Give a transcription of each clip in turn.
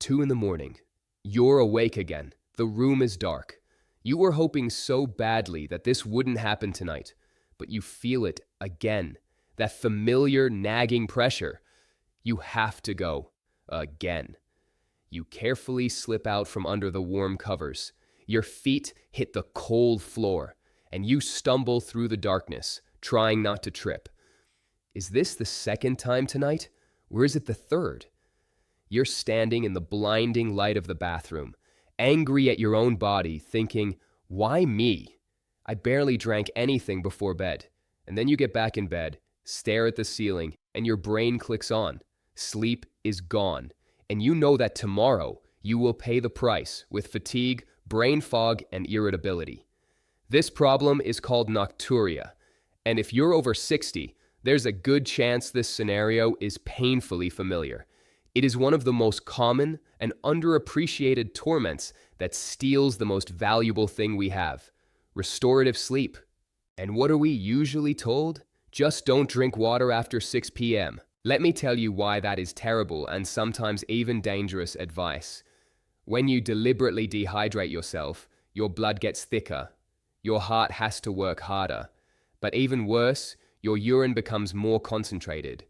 2 in the morning. You're awake again. The room is dark. You were hoping so badly that this wouldn't happen tonight, but you feel it again. That familiar nagging pressure. You have to go. Again. You carefully slip out from under the warm covers. Your feet hit the cold floor, and you stumble through the darkness, trying not to trip. Is this the second time tonight, or is it the third? You're standing in the blinding light of the bathroom, angry at your own body, thinking, why me? I barely drank anything before bed. And then you get back in bed, stare at the ceiling, and your brain clicks on. Sleep is gone, and you know that tomorrow you will pay the price with fatigue, brain fog, and irritability. This problem is called nocturia, and if you're over 60, there's a good chance this scenario is painfully familiar. It is one of the most common and underappreciated torments that steals the most valuable thing we have, restorative sleep. And what are we usually told? Just don't drink water after 6 p.m. Let me tell you why that is terrible and sometimes even dangerous advice. When you deliberately dehydrate yourself, your blood gets thicker. Your heart has to work harder. But even worse, your urine becomes more concentrated.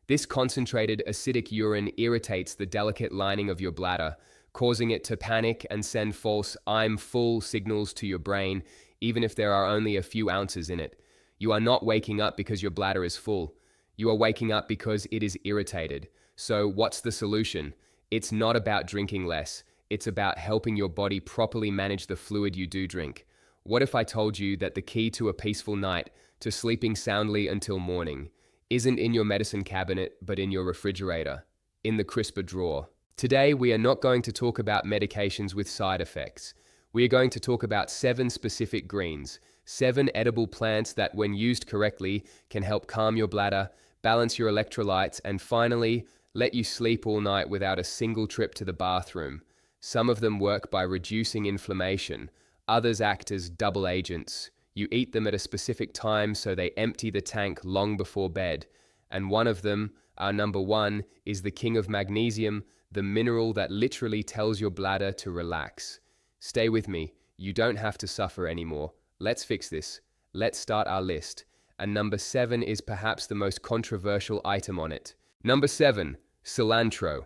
This concentrated acidic urine irritates the delicate lining of your bladder, causing it to panic and send false "I'm full" signals to your brain, even if there are only a few ounces in it. You are not waking up because your bladder is full. You are waking up because it is irritated. So what's the solution? It's not about drinking less. It's about helping your body properly manage the fluid you do drink. What if I told you that the key to a peaceful night, to sleeping soundly until morning, isn't in your medicine cabinet, but in your refrigerator, in the crisper drawer? Today, we are not going to talk about medications with side effects. We are going to talk about 7 specific greens, 7 edible plants that, when used correctly, can help calm your bladder, balance your electrolytes, and finally, let you sleep all night without a single trip to the bathroom. Some of them work by reducing inflammation. Others act as double agents. You eat them at a specific time so they empty the tank long before bed. And one of them, our number 1, is the king of magnesium, the mineral that literally tells your bladder to relax. Stay with me. You don't have to suffer anymore. Let's fix this. Let's start our list. And number 7 is perhaps the most controversial item on it. Number 7, cilantro.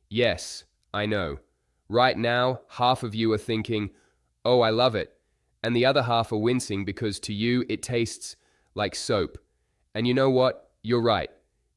Yes, I know. Right now, half of you are thinking, oh, I love it. And the other half are wincing because to you, it tastes like soap. And you know what? You're right.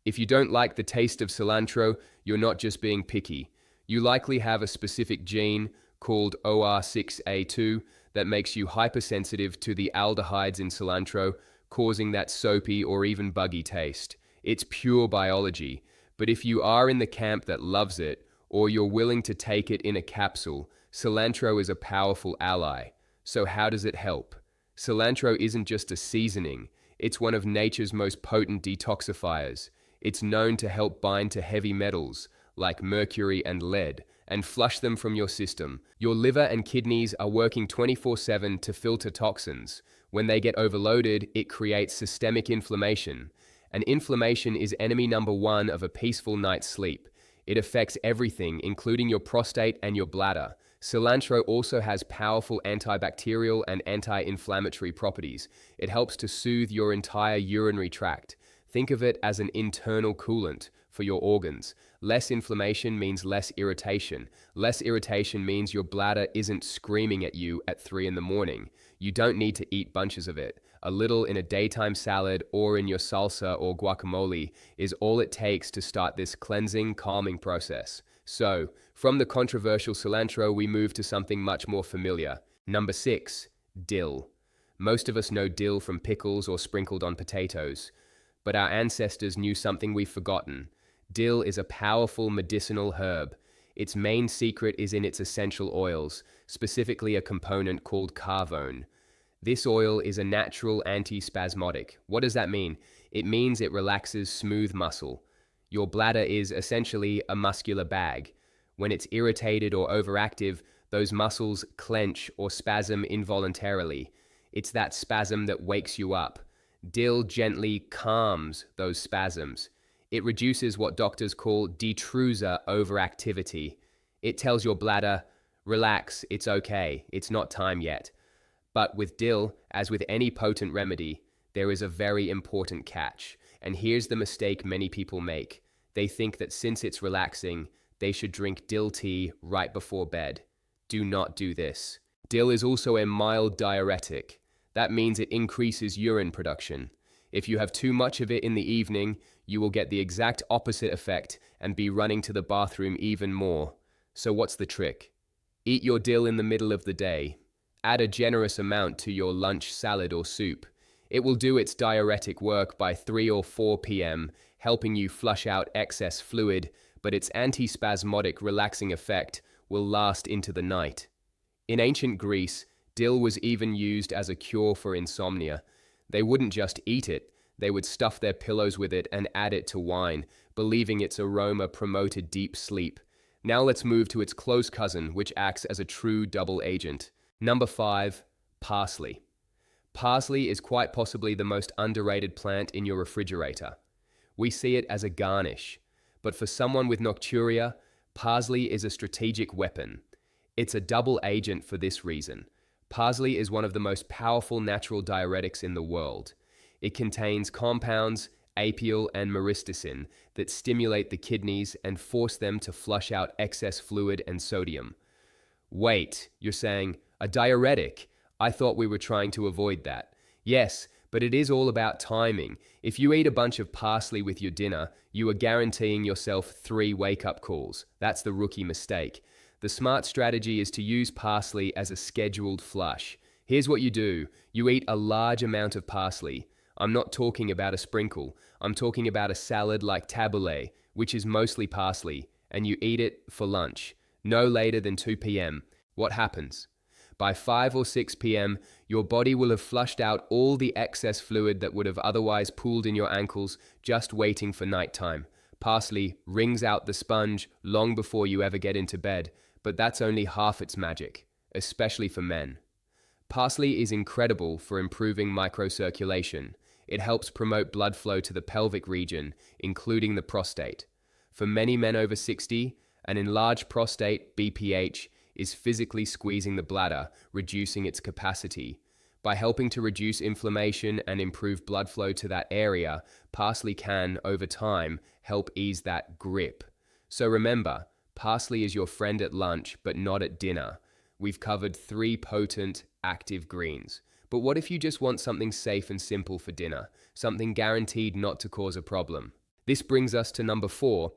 If you don't like the taste of cilantro, you're not just being picky. You likely have a specific gene called OR6A2 that makes you hypersensitive to the aldehydes in cilantro, causing that soapy or even buggy taste. It's pure biology. But if you are in the camp that loves it, or you're willing to take it in a capsule, cilantro is a powerful ally. So how does it help? Cilantro isn't just a seasoning. It's one of nature's most potent detoxifiers. It's known to help bind to heavy metals, like mercury and lead, and flush them from your system. Your liver and kidneys are working 24/7 to filter toxins. When they get overloaded, it creates systemic inflammation. And inflammation is enemy number 1 of a peaceful night's sleep. It affects everything, including your prostate and your bladder. Cilantro also has powerful antibacterial and anti-inflammatory properties. It helps to soothe your entire urinary tract. Think of it as an internal coolant for your organs. Less inflammation means less irritation. Less irritation means your bladder isn't screaming at you at 3 in the morning. You don't need to eat bunches of it. A little in a daytime salad or in your salsa or guacamole is all it takes to start this cleansing, calming process. So, from the controversial cilantro, we move to something much more familiar. Number 6, dill. Most of us know dill from pickles or sprinkled on potatoes. But our ancestors knew something we've forgotten. Dill is a powerful medicinal herb. Its main secret is in its essential oils, specifically a component called carvone. This oil is a natural antispasmodic. What does that mean? It means it relaxes smooth muscle. Your bladder is essentially a muscular bag. When it's irritated or overactive, those muscles clench or spasm involuntarily. It's that spasm that wakes you up. Dill gently calms those spasms. It reduces what doctors call detrusor overactivity. It tells your bladder, relax, it's okay, it's not time yet. But with dill, as with any potent remedy, there is a very important catch. And here's the mistake many people make. They think that since it's relaxing, they should drink dill tea right before bed. Do not do this. Dill is also a mild diuretic. That means it increases urine production. If you have too much of it in the evening, you will get the exact opposite effect and be running to the bathroom even more. So what's the trick? Eat your dill in the middle of the day. Add a generous amount to your lunch salad or soup. It will do its diuretic work by 3 or 4 p.m., helping you flush out excess fluid, but its antispasmodic relaxing effect will last into the night. In ancient Greece, dill was even used as a cure for insomnia. They wouldn't just eat it, they would stuff their pillows with it and add it to wine, believing its aroma promoted deep sleep. Now let's move to its close cousin, which acts as a true double agent. Number 5, parsley. Parsley is quite possibly the most underrated plant in your refrigerator. We see it as a garnish, but for someone with nocturia, parsley is a strategic weapon. It's a double agent for this reason. Parsley is one of the most powerful natural diuretics in the world. It contains compounds, apial and myristicin, that stimulate the kidneys and force them to flush out excess fluid and sodium. Wait, you're saying, a diuretic? I thought we were trying to avoid that. Yes, but it is all about timing. If you eat a bunch of parsley with your dinner, you are guaranteeing yourself 3 wake-up calls. That's the rookie mistake. The smart strategy is to use parsley as a scheduled flush. Here's what you do. You eat a large amount of parsley. I'm not talking about a sprinkle. I'm talking about a salad like tabbouleh, which is mostly parsley, and you eat it for lunch, no later than 2 p.m. What happens? By 5 or 6 p.m., your body will have flushed out all the excess fluid that would have otherwise pooled in your ankles, just waiting for nighttime. Parsley wrings out the sponge long before you ever get into bed, but that's only half its magic, especially for men. Parsley is incredible for improving microcirculation. It helps promote blood flow to the pelvic region, including the prostate. For many men over 60, an enlarged prostate, BPH, is physically squeezing the bladder, reducing its capacity. By helping to reduce inflammation and improve blood flow to that area, parsley can, over time, help ease that grip. So remember, parsley is your friend at lunch, but not at dinner. We've covered 3 potent, active greens. But what if you just want something safe and simple for dinner? Something guaranteed not to cause a problem? This brings us to number 4,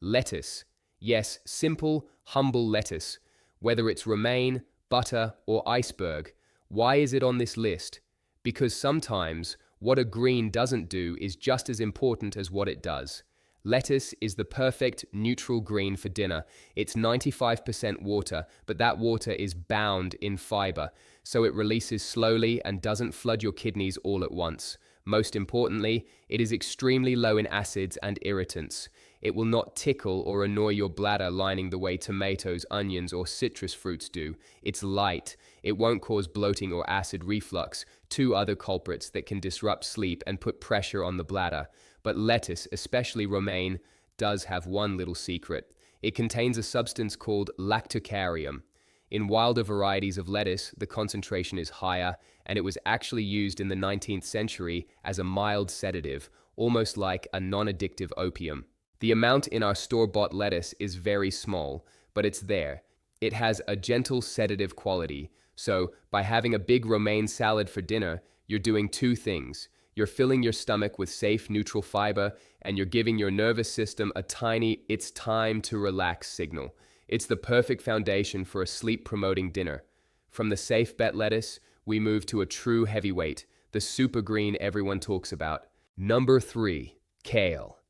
lettuce. Yes, simple, humble lettuce. Whether it's romaine, butter, or iceberg, why is it on this list? Because sometimes what a green doesn't do is just as important as what it does. Lettuce is the perfect neutral green for dinner. It's 95% water, but that water is bound in fiber, so it releases slowly and doesn't flood your kidneys all at once. Most importantly, it is extremely low in acids and irritants. It will not tickle or annoy your bladder lining the way tomatoes, onions, or citrus fruits do. It's light. It won't cause bloating or acid reflux, 2 other culprits that can disrupt sleep and put pressure on the bladder. But lettuce, especially romaine, does have one little secret. It contains a substance called lactocarium. In wilder varieties of lettuce, the concentration is higher, and it was actually used in the 19th century as a mild sedative, almost like a non-addictive opium. The amount in our store-bought lettuce is very small, but it's there. It has a gentle sedative quality, so by having a big romaine salad for dinner, you're doing 2 things. You're filling your stomach with safe, neutral fiber, and you're giving your nervous system a tiny "it's time to relax" signal. It's the perfect foundation for a sleep-promoting dinner. From the safe bet lettuce, we move to a true heavyweight, the super green everyone talks about. Number 3, kale.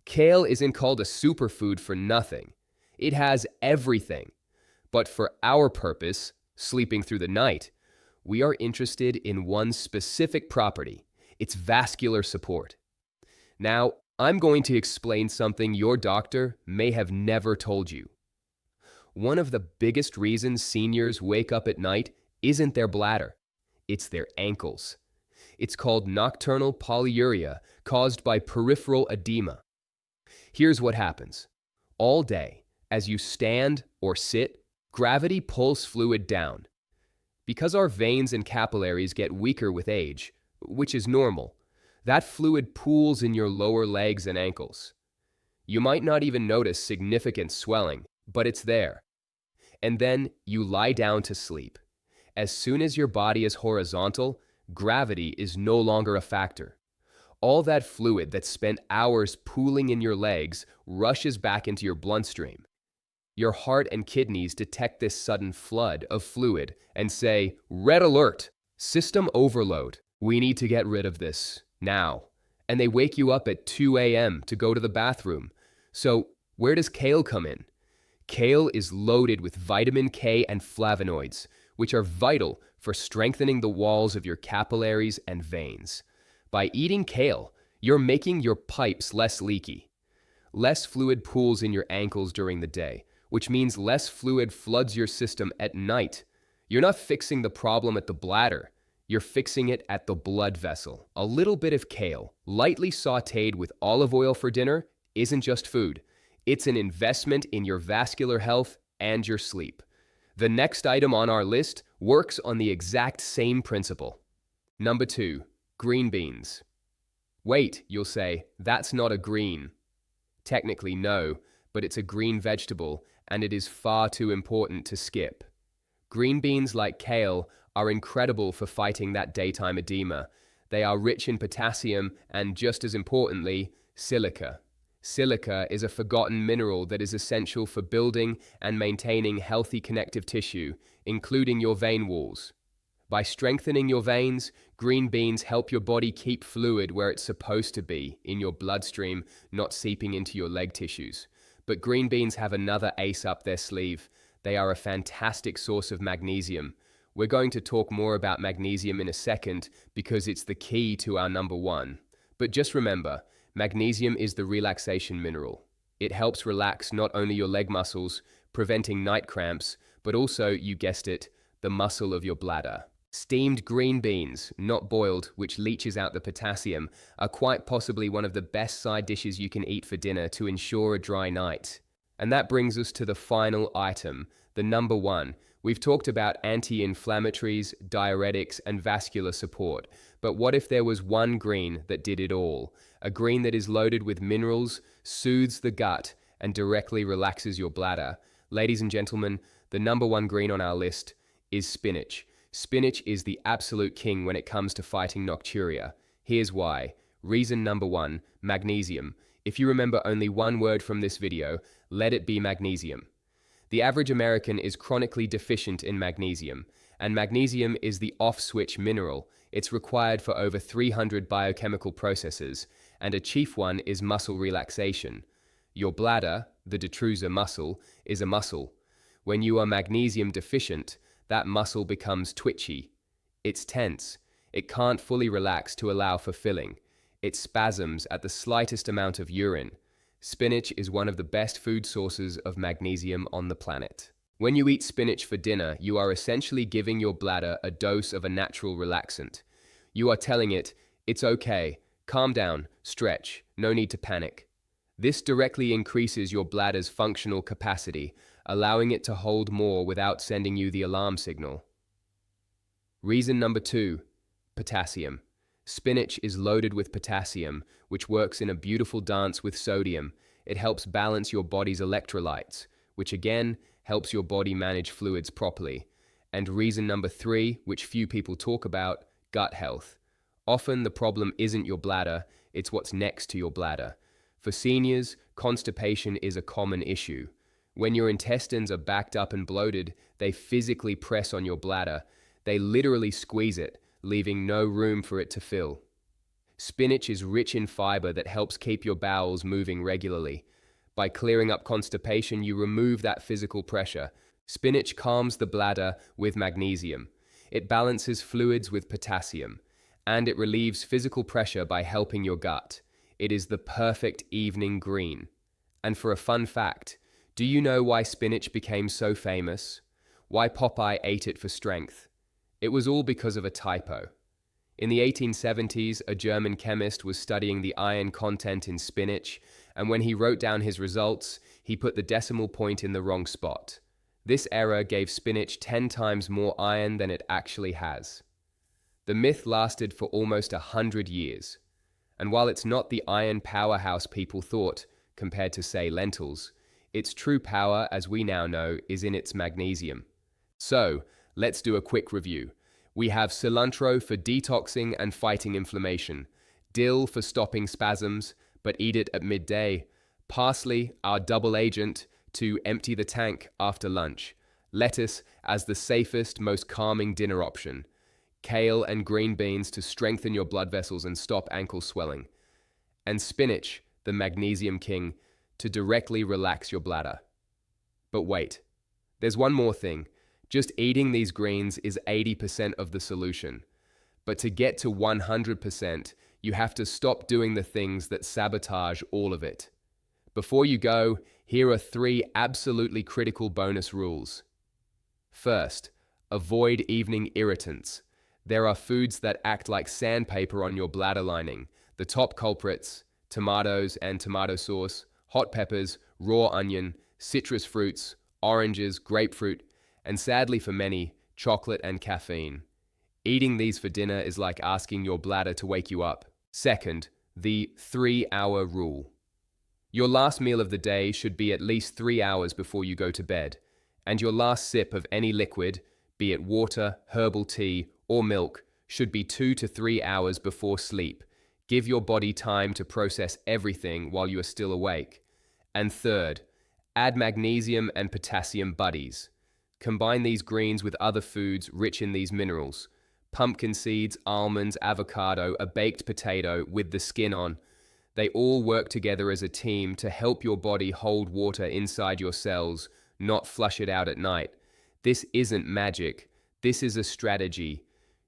Kale isn't called a superfood for nothing. It has everything. But for our purpose, sleeping through the night, we are interested in one specific property: its vascular support. Now, I'm going to explain something your doctor may have never told you. One of the biggest reasons seniors wake up at night isn't their bladder, it's their ankles. It's called nocturnal polyuria, caused by peripheral edema. Here's what happens. All day, As you stand or sit, gravity pulls fluid down. Because our veins and capillaries get weaker with age, which is normal, that fluid pools in your lower legs and ankles. You might not even notice significant swelling, but it's there. And then you lie down to sleep. As soon as your body is horizontal, gravity is no longer a factor. All that fluid that spent hours pooling in your legs rushes back into your bloodstream. Your heart and kidneys detect this sudden flood of fluid and say, "Red alert! System overload. We need to get rid of this now." And they wake you up at 2 a.m. to go to the bathroom. So, where does kale come in? Kale is loaded with vitamin K and flavonoids, which are vital for strengthening the walls of your capillaries and veins. By eating kale, you're making your pipes less leaky. Less fluid pools in your ankles during the day, which means less fluid floods your system at night. You're not fixing the problem at the bladder. You're fixing it at the blood vessel. A little bit of kale, lightly sautéed with olive oil for dinner, isn't just food. It's an investment in your vascular health and your sleep. The next item on our list works on the exact same principle. Number 2, green beans. Wait, you'll say, that's not a green. Technically, no, but it's a green vegetable, and it is far too important to skip. Green beans like kale are incredible for fighting that daytime edema. They are rich in potassium and, just as importantly, silica. Silica is a forgotten mineral that is essential for building and maintaining healthy connective tissue, including your vein walls. By strengthening your veins, green beans help your body keep fluid where it's supposed to be, in your bloodstream, not seeping into your leg tissues. But green beans have another ace up their sleeve. They are a fantastic source of magnesium. We're going to talk more about magnesium in a second because it's the key to our number 1. But just remember, magnesium is the relaxation mineral. It helps relax not only your leg muscles, preventing night cramps, but also, you guessed it, the muscle of your bladder. Steamed green beans, not boiled, which leaches out the potassium, are quite possibly one of the best side dishes you can eat for dinner to ensure a dry night. And that brings us to the final item, the number 1. We've talked about anti-inflammatories, diuretics, and vascular support. But what if there was one green that did it all? A green that is loaded with minerals, soothes the gut, and directly relaxes your bladder. Ladies and gentlemen, the number 1 green on our list is spinach. Spinach is the absolute king when it comes to fighting nocturia. Here's why. Reason number 1, magnesium. If you remember only one word from this video, let it be magnesium. The average American is chronically deficient in magnesium, and magnesium is the off-switch mineral. It's required for over 300 biochemical processes, and a chief one is muscle relaxation. Your bladder, the detrusor muscle, is a muscle. When you are magnesium deficient, that muscle becomes twitchy. It's tense. It can't fully relax to allow for filling. It spasms at the slightest amount of urine. Spinach is one of the best food sources of magnesium on the planet. When you eat spinach for dinner, you are essentially giving your bladder a dose of a natural relaxant. You are telling it, it's okay, calm down, stretch, no need to panic. This directly increases your bladder's functional capacity, allowing it to hold more without sending you the alarm signal. Reason number 2, potassium. Spinach is loaded with potassium, which works in a beautiful dance with sodium. It helps balance your body's electrolytes, which again helps your body manage fluids properly. And reason number 3, which few people talk about, gut health. Often the problem isn't your bladder, it's what's next to your bladder. For seniors, constipation is a common issue. When your intestines are backed up and bloated, they physically press on your bladder. They literally squeeze it, leaving no room for it to fill. Spinach is rich in fiber that helps keep your bowels moving regularly. By clearing up constipation, you remove that physical pressure. Spinach calms the bladder with magnesium. It balances fluids with potassium. And it relieves physical pressure by helping your gut. It is the perfect evening green. And for a fun fact, do you know why spinach became so famous? Why Popeye ate it for strength? It was all because of a typo. In the 1870s, a German chemist was studying the iron content in spinach, and when he wrote down his results, he put the decimal point in the wrong spot. This error gave spinach 10 times more iron than it actually has. The myth lasted for almost 100 years. And while it's not the iron powerhouse people thought, compared to, say, lentils, its true power, as we now know, is in its magnesium. So, let's do a quick review. We have cilantro for detoxing and fighting inflammation, dill for stopping spasms, but eat it at midday, parsley, our double agent, to empty the tank after lunch, lettuce as the safest, most calming dinner option, kale and green beans to strengthen your blood vessels and stop ankle swelling, and spinach, the magnesium king, to directly relax your bladder. But wait, there's one more thing. Just eating these greens is 80% of the solution. But to get to 100%, you have to stop doing the things that sabotage all of it. Before you go, here are 3 absolutely critical bonus rules. First, avoid evening irritants. There are foods that act like sandpaper on your bladder lining. The top culprits: tomatoes and tomato sauce, hot peppers, raw onion, citrus fruits, oranges, grapefruit, and sadly for many, chocolate and caffeine. Eating these for dinner is like asking your bladder to wake you up. Second, the 3-hour rule. Your last meal of the day should be at least 3 hours before you go to bed, and your last sip of any liquid, be it water, herbal tea, or milk, should be 2 to 3 hours before sleep. Give your body time to process everything while you are still awake. And third, add magnesium and potassium buddies. Combine these greens with other foods rich in these minerals. Pumpkin seeds, almonds, avocado, a baked potato with the skin on. They all work together as a team to help your body hold water inside your cells, not flush it out at night. This isn't magic. This is a strategy.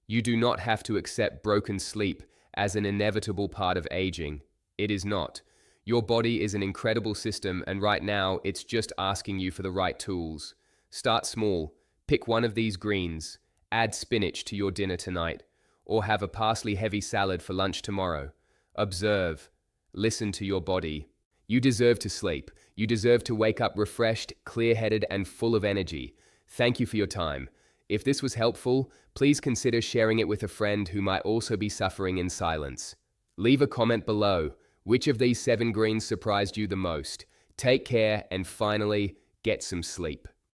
You do not have to accept broken sleep as an inevitable part of aging. It is not. Your body is an incredible system, and right now it's just asking you for the right tools. Start small. Pick one of these greens. Add spinach to your dinner tonight, or have a parsley-heavy salad for lunch tomorrow. Observe. Listen to your body. You deserve to sleep. You deserve to wake up refreshed, clear-headed, and full of energy. Thank you for your time. If this was helpful, please consider sharing it with a friend who might also be suffering in silence. Leave a comment below. Which of these 7 greens surprised you the most? Take care, and finally, get some sleep.